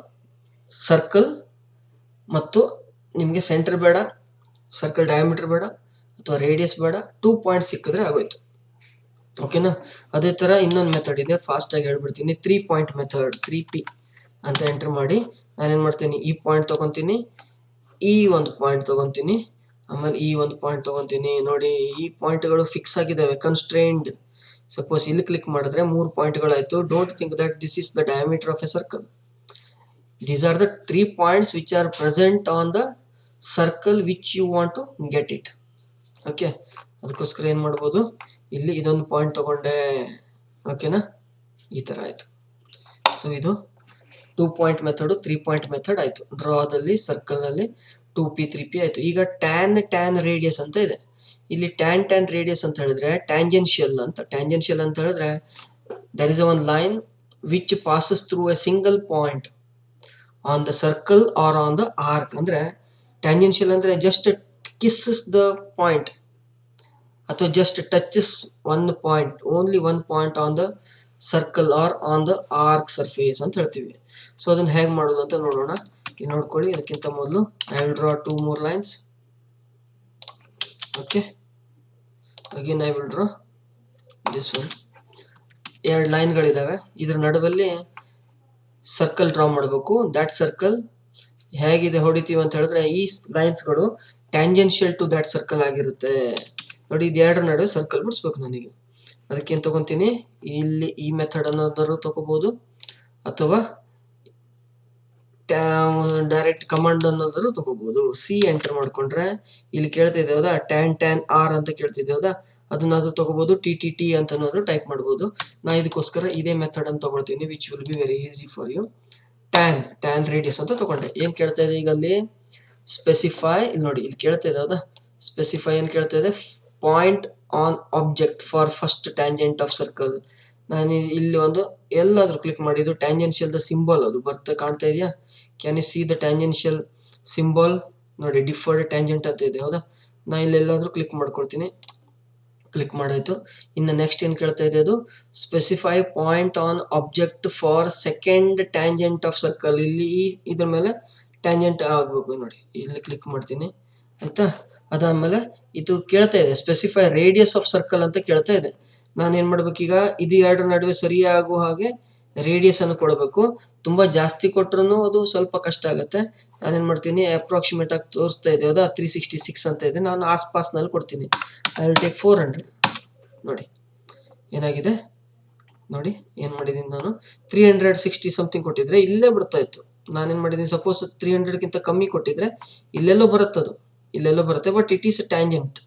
ಸರ್ಕಲ್. ಮತ್ತು ನಿಮಗೆ ಸೆಂಟರ್ ಬೇಡ, ಸರ್ಕಲ್ ಡಯಾಮೀಟರ್ ಬೇಡ, ಅಥವಾ ರೇಡಿಯಸ್ ಬೇಡ, 2 ಪಾಯಿಂಟ್ ಸಿಕ್ಕಿದ್ರೆ ಆಗೋಯ್ತು. ಓಕೆನಾ, ಅದೇ ತರ ಇನ್ನೊಂದು ಮೆಥಡ್ ಇದೆ, ಫಾಸ್ಟ್ ಆಗಿ ಹೇಳ್ಬಿಡ್ತೀನಿ. 3 ಪಾಯಿಂಟ್ ಮೆಥಡ್, 3p ಅಂತ ಎಂಟರ್ ಮಾಡಿ ನಾನೇನ್ ಮಾಡ್ತೀನಿ, ಈ ಪಾಯಿಂಟ್ ತಗೊಂತೀನಿ, ಈ ಒಂದು ಪಾಯಿಂಟ್ ತಗೊಂತೀನಿ, ಆಮೇಲೆ ಈ ಒಂದು ಪಾಯಿಂಟ್ ತಗೊಂತೀನಿ. ನೋಡಿ, ಈ ಪಾಯಿಂಟ್ಗಳು ಫಿಕ್ಸ್ ಆಗಿದ್ದಾವೆ, ಕನ್ಸ್ಟ್ರೈನ್ಡ್. ಸಪೋಸ್ ಇಲ್ಲಿ ಕ್ಲಿಕ್ ಮಾಡಿದ್ರೆ 3 ಪಾಯಿಂಟ್ಗಳಾಯ್ತು. Don't think that this is the diameter of a circle. These are the 3 points which are present on the circle which you want to get it. Okay, ಅದಕ್ಕೋಸ್ಕರ ಏನ್ ಮಾಡ್ಬೋದು, ಇಲ್ಲಿ ಇದೊಂದು point ತಗೊಂಡೆ. ಓಕೆನಾ, ಈ ತರ ಆಯ್ತು. ಸೊ ಇದು 2 ಪಾಯಿಂಟ್ ಮೆಥಡ್, 3 ಪಾಯಿಂಟ್ ಮೆಥಡ್ ಆಯ್ತು. ಡ್ರಾದಲ್ಲಿ ಸರ್ಕಲ್ ನಲ್ಲಿ 2p 3p ಆಯ್ತು. ಈಗ ಟ್ಯಾನ್ ರೇಡಿಯಸ್ ಅಂತ ಇದೆ. ಇಲ್ಲಿ ಟ್ಯಾನ್ ರೇಡಿಯಸ್ ಅಂತ ಹೇಳಿದ್ರೆ ಟ್ಯಾಂಜೆನ್ಷಿಯಲ್ ಅಂತ ಹೇಳಿದ್ರೆ there is one line which passes through a single point on the circle or on the arc. ಅಂದ್ರೆ ಟ್ಯಾಂಜೆನ್ಷಿಯಲ್ ಅಂದ್ರೆ ಜಸ್ಟ್ ಕಿಸ್ಸಸ್ ದ ಪಾಯಿಂಟ್, ಅಥವಾ just touches one point, only one point on the circle or on the arc surface ಅಂತ ಹೇಳ್ತೀವಿ. So ಅದನ್ನ ಹೇಗೆ ಮಾಡೋದು ಅಂತ ನೋಡೋಣ. ಇಲ್ಲಿ ನೋಡ್ಕೊಳ್ಳಿ, ಅದಕ್ಕಿಂತ ಮೊದಲು I will draw 2 more lines. Okay, again I will draw this one. 2 ಲೈನ್ಗಳಿದಾವೆ, ಇದ್ರ ನಡುವಲ್ಲಿ ಸರ್ಕಲ್ ಡ್ರಾ ಮಾಡಬೇಕು. ದಟ್ ಸರ್ಕಲ್ ಹೇಗಿದೆ ಹೊಡಿತೀವಿ ಅಂತ ಹೇಳಿದ್ರೆ, ಈ ಲೈನ್ಸ್ಗಳು ಟ್ಯಾಂಜೆನ್ಷಿಯಲ್ ಟು ದಟ್ ಸರ್ಕಲ್ ಆಗಿರುತ್ತೆ. ನೋಡಿ, ಇದು 2 ನಡುವೆ ಸರ್ಕಲ್ ಬಿಡಿಸ್ಬೇಕು ನನಗೆ. ಅದಕ್ಕೆ ಏನ್ ತಗೊಂತೀನಿ, ಇಲ್ಲಿ ಈ ಮೆಥಡ್ ಅನ್ನೋದಾದ್ರು ತಗೋಬಹುದು, ಅಥವಾ ಡೈರೆಕ್ಟ್ ಕಮಾಂಡ್ ಅನ್ನೋದಾದ್ರು ತಗೋಬಹುದು. ಸಿ ಎಂಟರ್ ಮಾಡ್ಕೊಂಡ್ರೆ ಇಲ್ಲಿ ಕೇಳ್ತಿದ್ದೆ ಹೌದಾ, ಟ್ಯಾನ್ ಆರ್ ಅಂತ ಕೇಳ್ತಿದ್ದೆ ಹೌದಾ, ಅದನ್ನಾದ್ರೂ ತಗೋಬಹುದು. ಟಿ ಅಂತ ಅನ್ನೋದು ಟೈಪ್ ಮಾಡಬಹುದು. ನಾ ಇದಕ್ಕೋಸ್ಕರ ಇದೇ ಮೆಥಡ್ ಅನ್ನು ತಗೊಳ್ತೀನಿ, which will be very easy for you. Tan radius ಅಂತ ತಗೊಂಡೆ. ಏನ್ ಕೇಳ್ತಾ ಇದೆ ಈಗ ಅಲ್ಲಿ, ಸ್ಪೆಸಿಫೈ, ಇಲ್ಲಿ ನೋಡಿ, ಇಲ್ಲಿ ಕೇಳ್ತಾ ಇದೆ ಹೌದಾ, ಸ್ಪೆಸಿಫೈ ಏನು ಕೇಳ್ತಾ ಇದೆ, point on object for first tangent of circle. ನಾನು ಇಲ್ಲಿ ಒಂದು ಎಲ್ಲಾದರೂ ಕ್ಲಿಕ್ ಮಾಡಿದ್ದು ಟ್ಯಾಂಜೆನ್ಷಿಯಲ್ ದ ಸಿಂಬಲ್ ಅದು ಕಾಣ್ತಾ ಇದೆಯಾ? Can U C the tangential symbol? ನೋಡಿ ಡಿಫರ್ಡ್ ಟ್ಯಾಂಜೆಂಟ್ ಅಂತ ಇದೆ, ಹೌದಾ? ನಾನು ಇಲ್ಲೆಲ್ಲಾದರೂ ಕ್ಲಿಕ್ ಮಾಡ್ಕೊಳ್ತೀನಿ. ಕ್ಲಿಕ್ ಮಾಡಾಯ್ತು. ಇನ್ನು ನೆಕ್ಸ್ಟ್ ಏನು ಕೇಳ್ತಾ ಇದೆ, ಅದು specify point on object for second tangent of circle. ಇಲ್ಲಿ ಇದ್ರ ಮೇಲೆ ಟ್ಯಾಂಜೆಂಟ್ ಆಗಬೇಕು. ನೋಡಿ ಇಲ್ಲಿ ಕ್ಲಿಕ್ ಮಾಡ್ತೀನಿ, ಆಯ್ತಾ? ಅದಾದ್ಮೇಲೆ ಇದು ಕೇಳ್ತಾ ಇದೆ ಸ್ಪೆಸಿಫೈ ರೇಡಿಯಸ್ ಆಫ್ ಸರ್ಕಲ್ ಅಂತ ಕೇಳ್ತಾ ಇದೆ. ನಾನೇನ್ ಮಾಡ್ಬೇಕೀಗ, ಇದು ಎರಡರ ನಡುವೆ ಸರಿಯಾಗುವ ಹಾಗೆ ರೇಡಿಯಸ್ ಅನ್ನು ಕೊಡಬೇಕು. ತುಂಬಾ ಜಾಸ್ತಿ ಕೊಟ್ರು ಅದು ಸ್ವಲ್ಪ ಕಷ್ಟ ಆಗುತ್ತೆ. ನಾನೇನ್ ಮಾಡ್ತೀನಿ, ಅಪ್ರಾಕ್ಸಿಮೇಟ್ ಆಗಿ ತೋರಿಸ್ತಾ ಇದೆ, ಹೌದಾ? 366 ಅಂತ ಇದೆ. ನಾನು ಆಸ್ಪಾಸ್ನಲ್ಲಿ ಕೊಡ್ತೀನಿ. I will take 400. ನೋಡಿ ಏನಾಗಿದೆ, ನೋಡಿ ಏನ್ ಮಾಡಿದೀನಿ ನಾನು, 360 ಸಮಥಿಂಗ್ ಕೊಟ್ಟಿದ್ರೆ ಇಲ್ಲೇ ಬಿಡ್ತಾ ಇತ್ತು. ನಾನೇನ್ ಮಾಡಿದೀನಿ, ಸಪೋಸ್ 300ಗಿಂತ ಕಮ್ಮಿ ಕೊಟ್ಟಿದ್ರೆ ಇಲ್ಲೆಲ್ಲೋ ಬರುತ್ತದು, ಇಲ್ಲೆಲ್ಲೋ ಬರುತ್ತೆ. But it is tangent.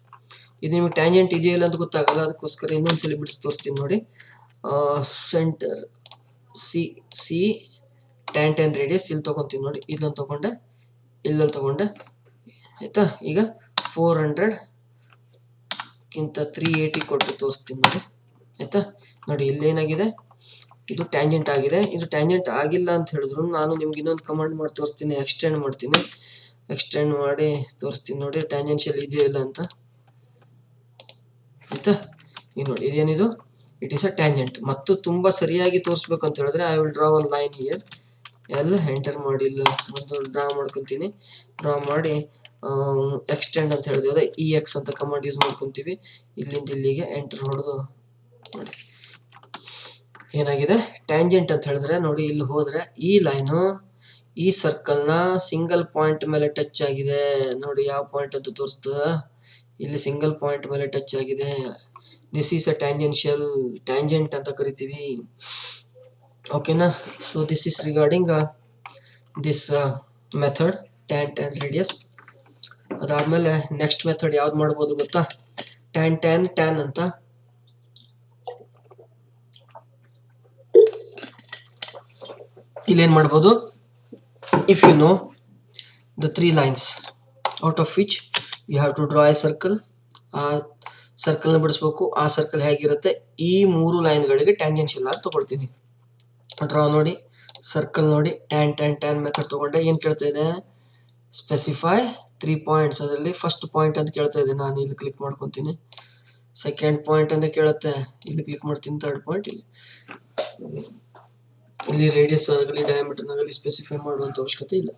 ಇದು ನಿಮ್ಗೆ ಟ್ಯಾಂಜೆಂಟ್ ಇದೆಯೋ ಇಲ್ಲ ಅಂತ ಗೊತ್ತಾಗಲ್ಲ, ಅದಕ್ಕೋಸ್ಕರ ಇನ್ನೊಂದ್ಸಲಿ ಬಿಡಿಸಿ ತೋರಿಸ್ತೀನಿ ನೋಡಿ. ಸೆಂಟರ್ ಸಿ tan ರೇಡಿಯಸ್ ಇಲ್ಲಿ ತಗೊಂತೀನಿ ನೋಡಿ, ಇಲ್ಲೊಂದು ತಗೊಂಡೆ, ಇಲ್ಲೊಂದು ತಗೊಂಡೆ, ಆಯ್ತಾ? ಈಗ 400ಗಿಂತ 380 ಕೊಟ್ಟು ತೋರಿಸ್ತೀನಿ ನೋಡಿ, ಆಯ್ತಾ? ನೋಡಿ ಇಲ್ಲೇನಾಗಿದೆ, ಇದು ಟ್ಯಾಂಜೆಂಟ್ ಆಗಿದೆ. ಇದು ಟ್ಯಾಂಜೆಂಟ್ ಆಗಿಲ್ಲ ಅಂತ ಹೇಳಿದ್ರು ನಾನು ನಿಮ್ಗೆ ಇನ್ನೊಂದು ಕಮಾಂಡ್ ಮಾಡಿ ತೋರಿಸ್ತೀನಿ, ಎಕ್ಸ್ಟೆಂಡ್ ಮಾಡ್ತೀನಿ. ಎಕ್ಸ್ಟೆಂಡ್ ಮಾಡಿ ತೋರಿಸ್ತೀನಿ ನೋಡಿ ಟ್ಯಾಂಜೆನ್ಷಿಯಲ್ ಇದೆಯೋ ಇಲ್ಲ ಅಂತ, ಆಯ್ತಾ? ಈಗ ನೋಡಿ ಇದೇನಿದು, ಇಟ್ ಈಸ್ ಅ ಟ್ಯಾಂಜೆಂಟ್. ಮತ್ತು ತುಂಬಾ ಸರಿಯಾಗಿ ತೋರಿಸ್ಬೇಕು ಅಂತ ಹೇಳಿದ್ರೆ I will draw one line here. ಎಲ್ಲ ಎಂಟರ್ ಮಾಡಿ ಇಲ್ಲ ಒಂದು ಡ್ರಾ ಮಾಡ್ಕೊಂತೀನಿ. ಡ್ರಾ ಮಾಡಿ ಎಕ್ಸ್ಟೆಂಡ್ ಅಂತ ಹೇಳಿದ್ರೆ EX ಅಂತ ಕಮಾಂಡ್ ಯೂಸ್ ಮಾಡ್ಕೊಂತೀವಿ. ಇಲ್ಲಿಂದ ಇಲ್ಲಿಗೆ ಎಂಟರ್ ಹೊಡೆದು ನೋಡಿ ಏನಾಗಿದೆ, ಟ್ಯಾಂಜೆಂಟ್ ಅಂತ ಹೇಳಿದ್ರೆ ನೋಡಿ ಇಲ್ಲಿ ಹೋದ್ರೆ ಈ ಲೈನು ಈ ಸರ್ಕಲ್ನ ಸಿಂಗಲ್ ಪಾಯಿಂಟ್ ಮೇಲೆ ಟಚ್ ಆಗಿದೆ. ನೋಡಿ ಯಾವ ಪಾಯಿಂಟ್ ಅಂತ ತೋರಿಸ್ತದ, ಇಲ್ಲಿ ಸಿಂಗಲ್ ಪಾಯಿಂಟ್ ಮೇಲೆ ಟಚ್ ಆಗಿದೆ. This is a tangential, tangent ಅಂತ ಕರಿತೀವಿ. ಓಕೆನಾ? So this is regarding this method tan radius. ಅದಾದ್ಮೇಲೆ ನೆಕ್ಸ್ಟ್ ಮೆಥಡ್ ಯಾವ್ದು ಮಾಡ್ಬೋದು ಗೊತ್ತಾ, tan ಅಂತ. ಇಲ್ಲೇನ್ ಮಾಡ್ಬೋದು, if you know the 3 lines out of which you have to draw a circle, ಆ ಸರ್ಕಲ್ನ ಬಿಡಿಸ್ಬೇಕು. ಆ ಸರ್ಕಲ್ ಹೇಗಿರುತ್ತೆ, ಈ 3 ಲೈನ್ಗಳಿಗೆ ಟ್ಯಾಂಜೆನ್ಷಿಯಲ್ ಆಗಿ ತಗೊಳ್ತೀನಿ. ಡ್ರಾ ನೋಡಿ, ಸರ್ಕಲ್ ನೋಡಿ, tan ಮೆಥಡ್ ತಗೊಂಡೆ. ಏನು ಕೇಳ್ತಾ ಇದೆ, ಸ್ಪೆಸಿಫೈ 3 ಪಾಯಿಂಟ್ಸ್. ಅದರಲ್ಲಿ ಫಸ್ಟ್ ಪಾಯಿಂಟ್ ಅಂತ ಕೇಳ್ತಾ ಇದೆ, ನಾನು ಇಲ್ಲಿ ಕ್ಲಿಕ್ ಮಾಡ್ಕೊತೀನಿ. ಸೆಕೆಂಡ್ ಪಾಯಿಂಟ್ ಅಂತ ಕೇಳುತ್ತೆ, ಇಲ್ಲಿ ಕ್ಲಿಕ್ ಮಾಡ್ತೀನಿ. ಥರ್ಡ್ ಪಾಯಿಂಟ್ ಇಲ್ಲಿ ರೇಡಿಯಸ್ ಆಗಲಿ ಡಯಾಮೀಟರ್ ಆಗಲಿ ಸ್ಪೆಸಿಫೈ ಮಾಡುವಂತ ಅವಶ್ಯಕತೆ ಇಲ್ಲ.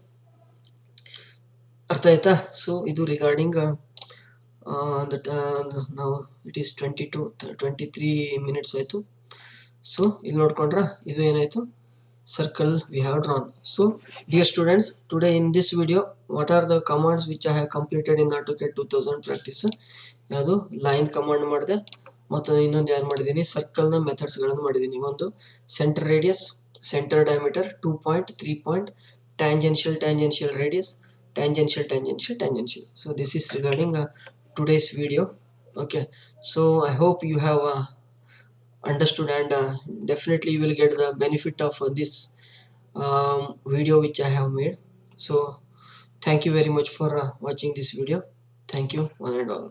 ಅರ್ಥ ಆಯ್ತಾ? ಸೊ ಇದು ರಿಗಾರ್ಡಿಂಗ್ ನಾವು ಇಟ್ ಈಸ್ 23 ಮಿನಿಟ್ಸ್ ಆಯ್ತು. ಸೊ ಇಲ್ಲಿ ನೋಡ್ಕೊಂಡ್ರ, ಇದು ಏನಾಯ್ತು, circle we have drawn. So dear students, today in this video what are the commands which I have completed in AutoCAD 2000 practice. ಯಾವುದು ಲೈನ್ ಕಮಾಂಡ್ ಮಾಡಿದೆ, ಮತ್ತು ಇನ್ನೊಂದು ಏನು ಮಾಡಿದ್ದೀನಿ, ಸರ್ಕಲ್ನ ಮೆಥಡ್ಸ್ಗಳನ್ನು ಮಾಡಿದ್ದೀನಿ. ಒಂದು centre radius, centre diameter, 2 point, 3 point, tangential radius, tangential. So this is regarding today's video. Okay, so I hope you have understood, and definitely you will get the benefit of this video which I have made. So thank you very much for watching this video. Thank you one and all.